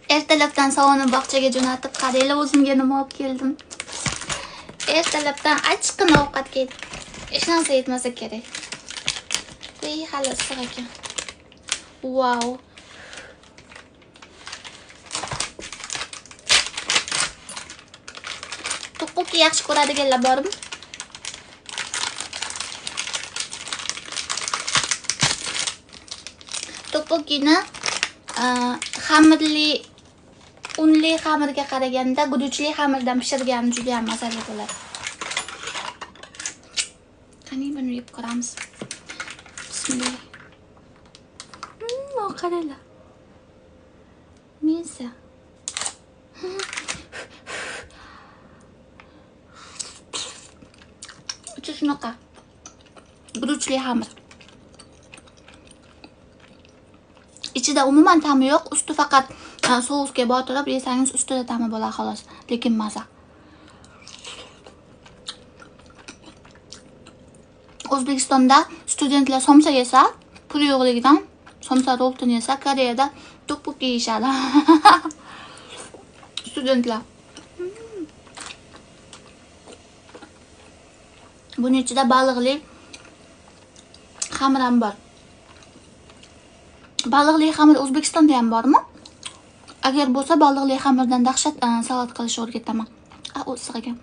Ertalabdan sovuni bog'chaga jo'natib, qaranglar o'zimga nima olib keldim. Ertalabdan achchiqqina ovqatga hech narsa yetmasa kerak. Ey, hali issiq ekan. Wow. To'qo'ki yaxshi ko'radiganlar bormi? To'qo'kini xamirli, unli xamirga qaraganda guduchli xamirdan pishirgan juda ham mazali bo'ladi. Qani buni yeb ko'ramiz. Bismillah. Qaranglar. Mensa. Uchi shunaqa. Guduchli xamir. Ichida umuman ta'mi yo'q, usti faqat sousga botirib yesangiz ustida ta'mi bo'ladi xolos, lekin maza. O'zbekistonda studentlar somsa yesa, pul yo'qligidan somsa roltini yesa, Koreyada to'qo'ki yeyishadi. Studentlar. Buning ichida baliqli xamir ham bor. Baliqli xamir O'zbekistonda ham bormi? Agar bo'lsa, baliqli xamirdan dahshat salat qilishni o'rgataman. O'ziq ekan.